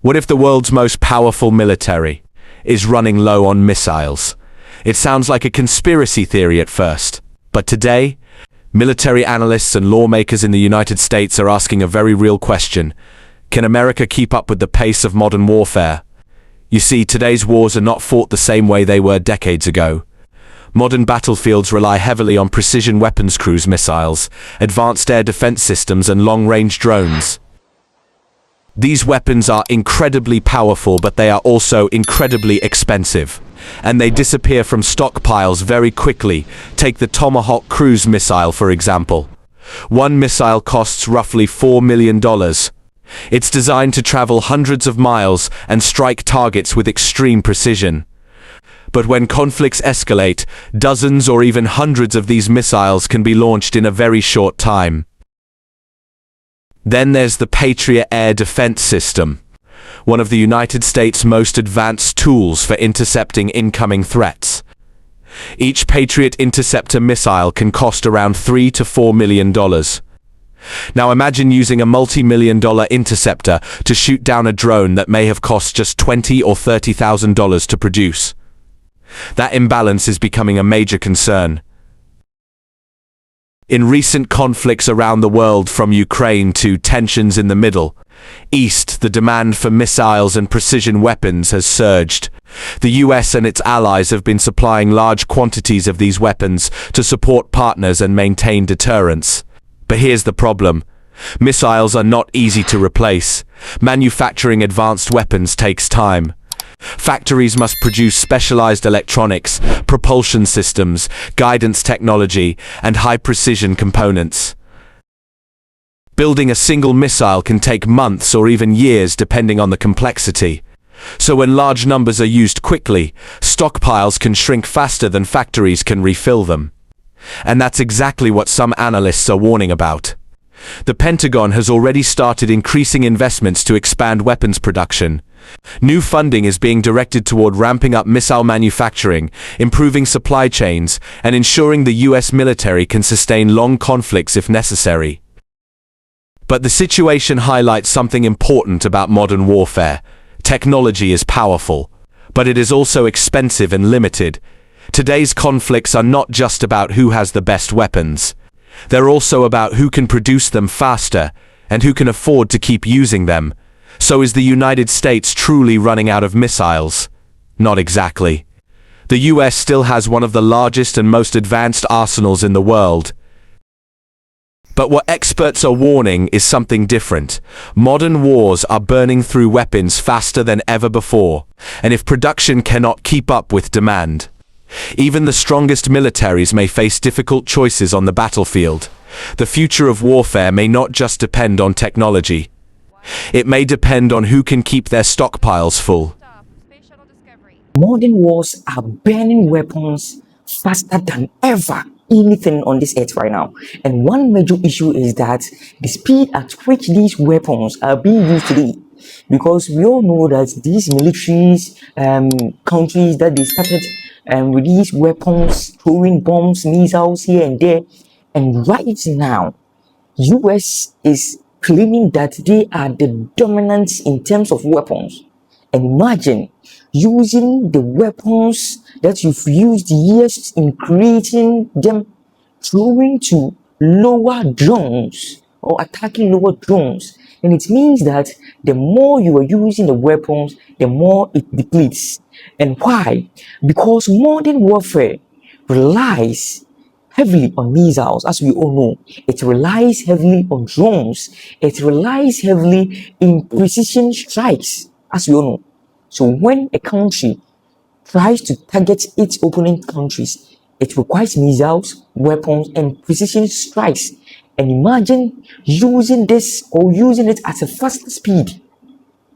What if the world's most powerful military is running low on missiles? It sounds like a conspiracy theory at first, but today, military analysts and lawmakers in the United States are asking a very real question. Can America keep up with the pace of modern warfare? You see, today's wars are not fought the same way they were decades ago. Modern battlefields rely heavily on precision weapons cruise missiles, advanced air defense systems, and long-range drones. These weapons are incredibly powerful, but they are also incredibly expensive, and they disappear from stockpiles very quickly. Take the Tomahawk cruise missile, for example. One missile costs roughly $4 million. It's designed to travel hundreds of miles and strike targets with extreme precision. But when conflicts escalate, dozens or even hundreds of these missiles can be launched in a very short time. Then there's the Patriot air defense system, one of the United States' most advanced tools for intercepting incoming threats. Each Patriot interceptor missile can cost around $3 to $4 million. Now imagine using a multi-million-dollar interceptor to shoot down a drone that may have cost just $20,000 or $30,000 to produce. That imbalance is becoming a major concern. In recent conflicts around the world, from Ukraine to tensions in the Middle East, the demand for missiles and precision weapons has surged. The US and its allies have been supplying large quantities of these weapons to support partners and maintain deterrence. But here's the problem. Missiles are not easy to replace. Manufacturing advanced weapons takes time. Factories must produce specialized electronics, propulsion systems, guidance technology, and high-precision components. Building a single missile can take months or even years depending on the complexity. So when large numbers are used quickly, stockpiles can shrink faster than factories can refill them. And that's exactly what some analysts are warning about. The Pentagon has already started increasing investments to expand weapons production. New funding is being directed toward ramping up missile manufacturing, improving supply chains, and ensuring the US military can sustain long conflicts if necessary. But the situation highlights something important about modern warfare. Technology is powerful, but it is also expensive and limited. Today's conflicts are not just about who has the best weapons. They're also about who can produce them faster and who can afford to keep using them. So is the United States truly running out of missiles? Not exactly. The US still has one of the largest and most advanced arsenals in the world. But what experts are warning is something different. Modern wars are burning through weapons faster than ever before, and if production cannot keep up with demand, even the strongest militaries may face difficult choices on the battlefield. The future of warfare may not just depend on technology. It may depend on who can keep their stockpiles full. Modern wars are burning weapons faster than ever anything on this earth right now. And one major issue is that the speed at which these weapons are being used today. Because we all know that these militaries, countries that they started with these weapons, throwing bombs, missiles here and there. And right now, US is claiming that they are the dominant in terms of weapons. And imagine using the weapons that you've used years in creating them, throwing to lower drones or attacking lower drones. And it means that the more you are using the weapons, the more it depletes. And why? Because modern warfare relies heavily on missiles, as we all know. It relies heavily on drones. It relies heavily in precision strikes, as we all know. So when a country tries to target its opponent countries, it requires missiles, weapons, and precision strikes. And imagine using this or using it at a faster speed.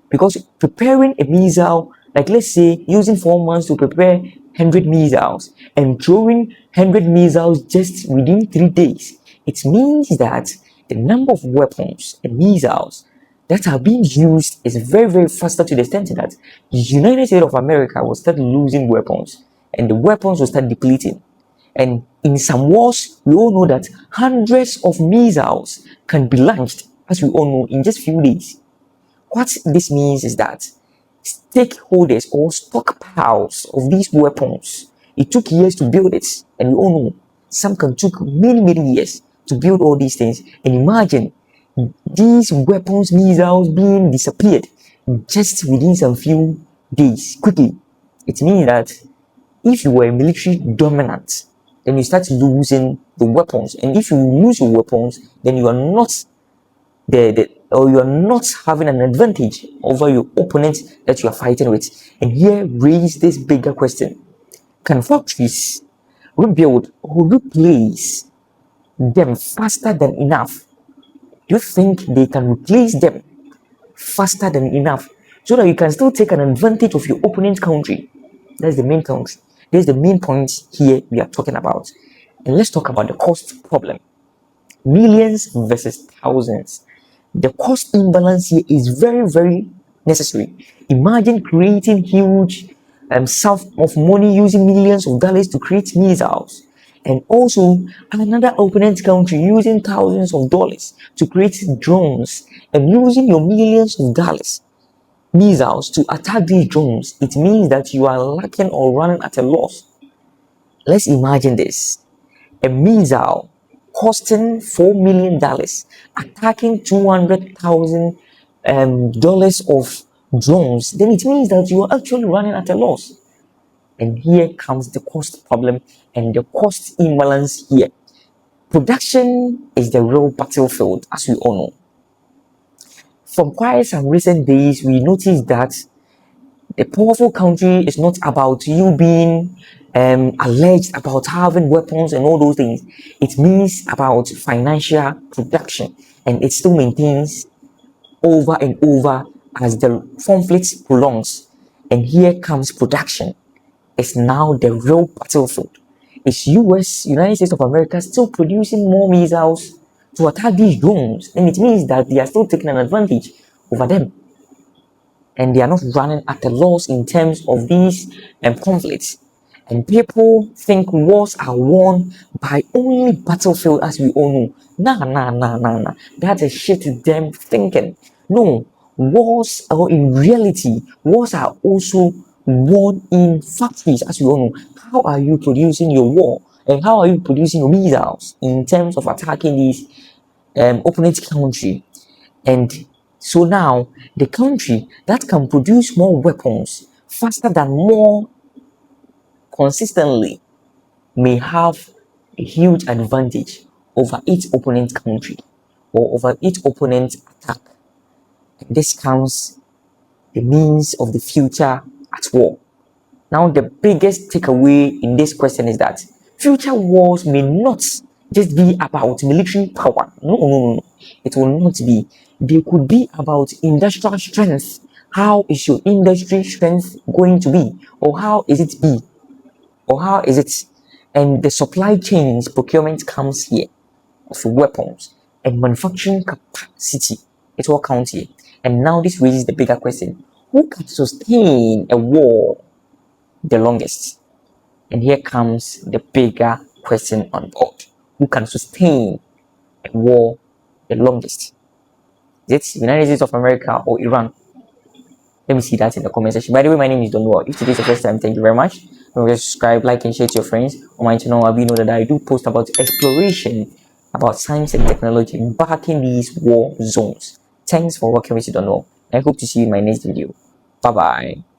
Because preparing a missile, like let's say using 4 months to prepare 100 missiles and throwing 100 missiles just within 3 days, it means that the number of weapons and missiles that are being used is very, very faster, to the extent that the United States of America will start losing weapons and the weapons will start depleting. And in some wars, we all know that hundreds of missiles can be launched, as we all know, in just few days. What this means is that stakeholders or stockpiles of these weapons, it took years to build it, and we all know some can took many years to build all these things. And imagine these weapons, missiles being disappeared just within some few days quickly. It means that if you were military dominant, then you start losing the weapons, and if you lose your weapons, then you are not or you are not having an advantage over your opponent that you are fighting with. And here raise this bigger question: can factories rebuild or replace them faster than enough? Do you think they can replace them faster than enough so that you can still take an advantage of your opponent's country? That's the main country. That's the main point here we are talking about. And let's talk about the cost problem. Millions versus thousands. The cost imbalance here is very necessary. Imagine creating huge sum of money using millions of dollars to create missiles, and also another opponent country using thousands of dollars to create drones, and using your millions of dollars missiles to attack these drones. It means that you are lacking or running at a loss. Let's imagine this: a missile costing $4 million attacking $200,000 of drones, then it means that you are actually running at a loss. And here comes the cost problem and the cost imbalance here. Production is the real battlefield, as we all know. From quite some recent days, we noticed that a powerful country is not about you being alleged about having weapons and all those things. It means about financial production, and it still maintains over and over as the conflict prolongs. And here comes production. It's now the real battlefield. Is United States of America, still producing more missiles to attack these drones? And it means that they are still taking an advantage over them, and they are not running at a loss in terms of these conflicts. And people think wars are won by only battlefield, as we all know. Nah. That's a shit them thinking. No, wars, or in reality, wars are also won in factories, as we all know. How are you producing your war? And how are you producing your missiles in terms of attacking these opponent country? And so now the country that can produce more weapons faster than more consistently may have a huge advantage over its opponent country or over its opponent's attack. And this counts the means of the future at war. Now, the biggest takeaway in this question is that future wars may not just be about military power. No. It will not be. They could be about industrial strength. How is your industry strength going to be? Or how is it be? Or how is it? And the supply chains procurement comes here of weapons and manufacturing capacity. It all counts here. And now this raises the bigger question: who can sustain a war the longest? And here comes the bigger question on board: who can sustain a war the longest? Is it United States of America or Iran? Let me see that in the comment section. By the way, my name is Donwo. If today is the first time, thank you very much. Don't forget to subscribe, like, and share to your friends. On my channel, I'll know that I do post about exploration, about science and technology backing these war zones. Thanks for working with you, Donwo. I hope to see you in my next video. Bye bye.